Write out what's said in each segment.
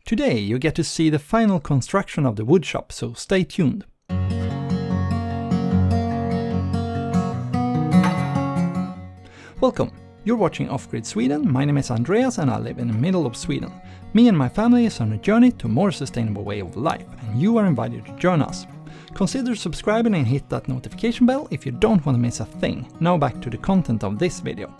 Today you get to see the final construction of the woodshop, so stay tuned. Welcome! You're watching Off-Grid Sweden. My name is Andreas and I live in the middle of Sweden. Me and my family is on a journey to a more sustainable way of life, and you are invited to join us. Consider subscribing and hit that notification bell if you don't want to miss a thing. Now back to the content of this video.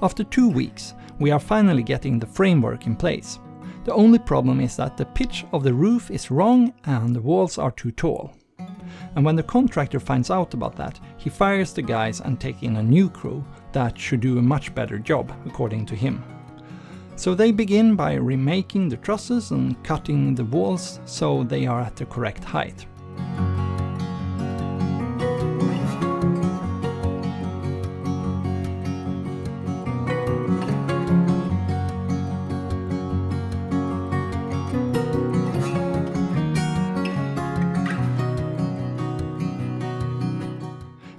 After 2 weeks, we are finally getting the framework in place. The only problem is that the pitch of the roof is wrong and the walls are too tall. And when the contractor finds out about that, he fires the guys and takes in a new crew that should do a much better job, according to him. So they begin by remaking the trusses and cutting the walls so they are at the correct height.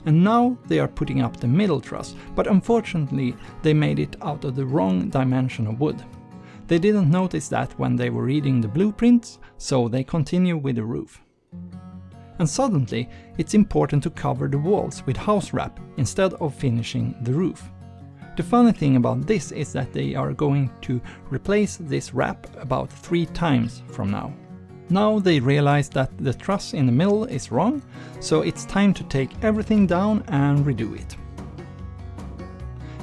And now they are putting up the middle truss, but unfortunately they made it out of the wrong dimension of wood. They didn't notice that when they were reading the blueprints, so they continue with the roof. And suddenly it's important to cover the walls with house wrap instead of finishing the roof. The funny thing about this is that they are going to replace this wrap about 3 times from now. Now they realize that the truss in the middle is wrong, so it's time to take everything down and redo it.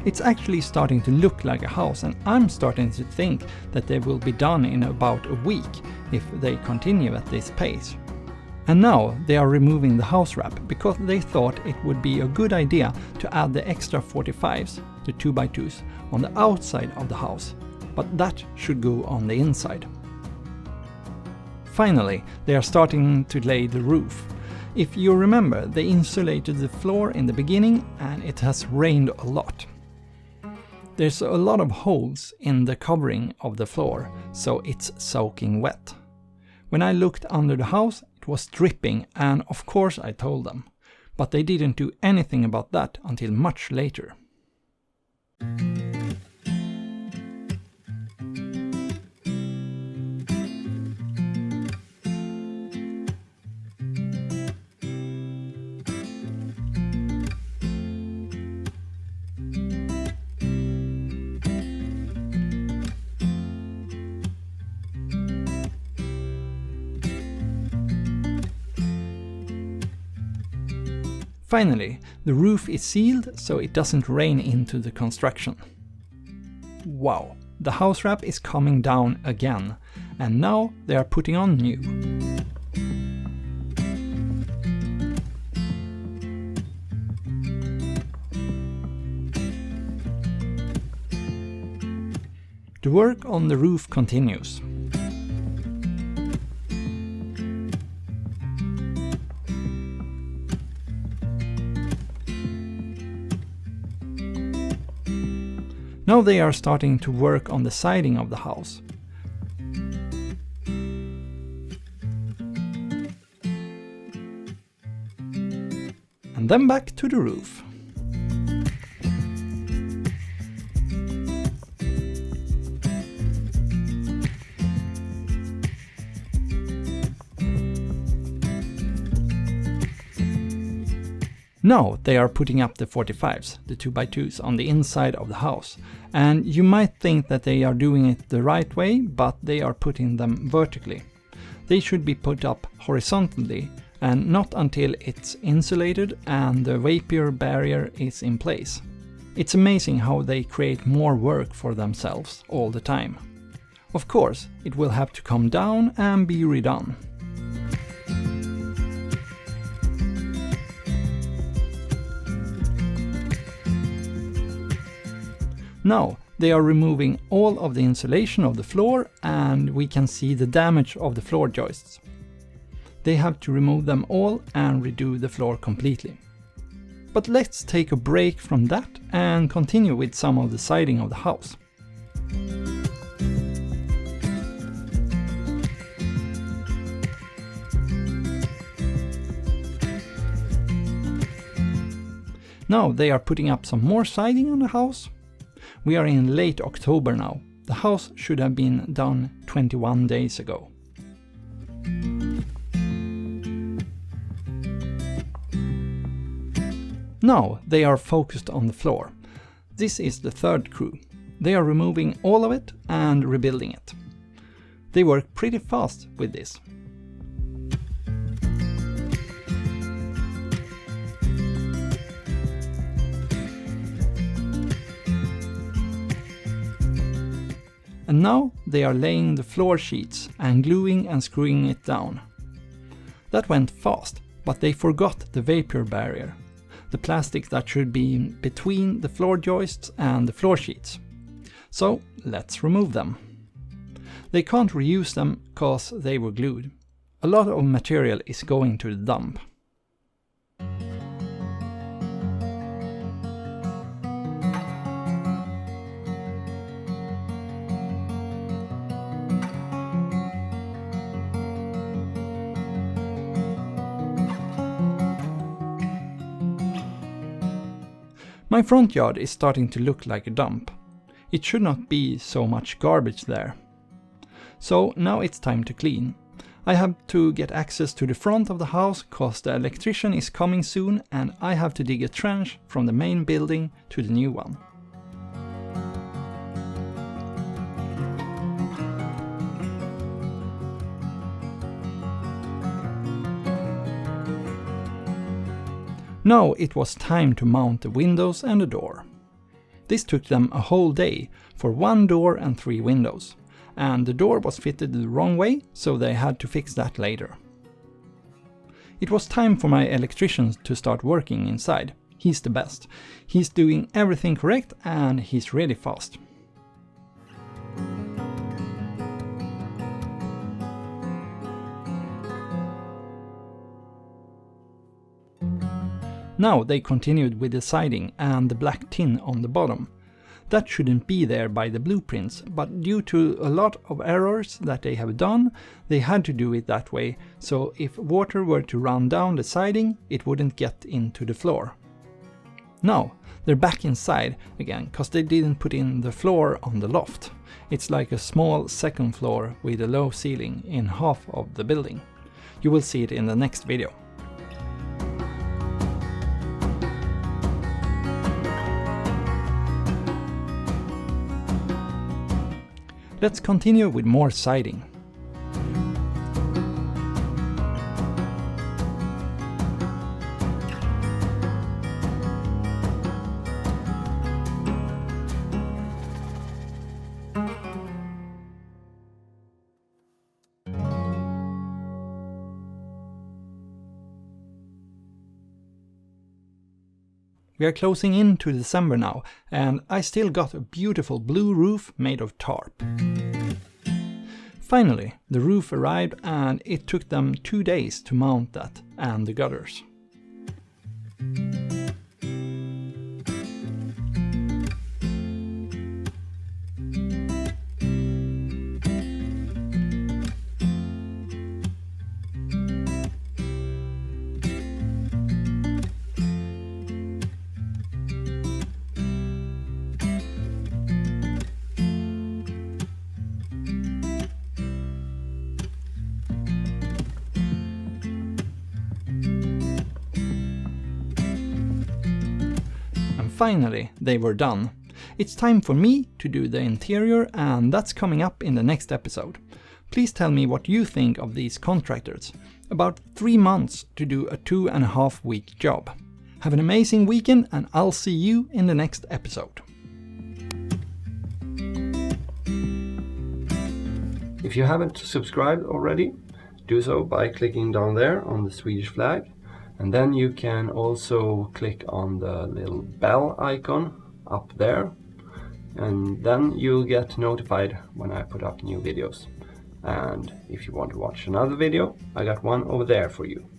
It's actually starting to look like a house, and I'm starting to think that they will be done in about a week if they continue at this pace. And now they are removing the house wrap because they thought it would be a good idea to add the extra 45s, the 2x2s, on the outside of the house, but that should go on the inside. Finally, they are starting to lay the roof. If you remember, they insulated the floor in the beginning and it has rained a lot. There's a lot of holes in the covering of the floor, so it's soaking wet. When I looked under the house, it was dripping, and of course I told them. But they didn't do anything about that until much later. Finally, the roof is sealed so it doesn't rain into the construction. Wow, the house wrap is coming down again, and now they are putting on new. The work on the roof continues. Now they are starting to work on the siding of the house. And then back to the roof. Now they are putting up the 45s, the 2x2s, on the inside of the house. And you might think that they are doing it the right way, but they are putting them vertically. They should be put up horizontally, and not until it's insulated and the vapor barrier is in place. It's amazing how they create more work for themselves all the time. Of course, it will have to come down and be redone. Now they are removing all of the insulation of the floor, and we can see the damage of the floor joists. They have to remove them all and redo the floor completely. But let's take a break from that and continue with some of the siding of the house. Now they are putting up some more siding on the house. We are in late October now. The house should have been done 21 days ago. Now they are focused on the floor. This is the third crew. They are removing all of it and rebuilding it. They work pretty fast with this. And now they are laying the floor sheets and gluing and screwing it down. That went fast, but they forgot the vapor barrier, the plastic that should be between the floor joists and the floor sheets. So let's remove them. They can't reuse them cause they were glued. A lot of material is going to the dump. My front yard is starting to look like a dump. It should not be so much garbage there. So now it's time to clean. I have to get access to the front of the house cause the electrician is coming soon and I have to dig a trench from the main building to the new one. Now it was time to mount the windows and the door. This took them a whole day for 1 door and 3 windows, and the door was fitted the wrong way, so they had to fix that later. It was time for my electrician to start working inside. He's the best. He's doing everything correct and he's really fast. Now they continued with the siding and the black tin on the bottom. That shouldn't be there by the blueprints, but due to a lot of errors that they have done, they had to do it that way, so if water were to run down the siding, it wouldn't get into the floor. Now they're back inside again, cause they didn't put in the floor on the loft. It's like a small second floor with a low ceiling in half of the building. You will see it in the next video. Let's continue with more siding. We are closing in to December now, and I still got a beautiful blue roof made of tarp. Finally, the roof arrived and it took them 2 days to mount that and the gutters. Finally, they were done. It's time for me to do the interior, and that's coming up in the next episode. Please tell me what you think of these contractors. About 3 months to do a 2.5 week job. Have an amazing weekend, and I'll see you in the next episode. If you haven't subscribed already, do so by clicking down there on the Swedish flag. And then you can also click on the little bell icon up there, and then you'll get notified when I put up new videos. And if you want to watch another video, I got one over there for you.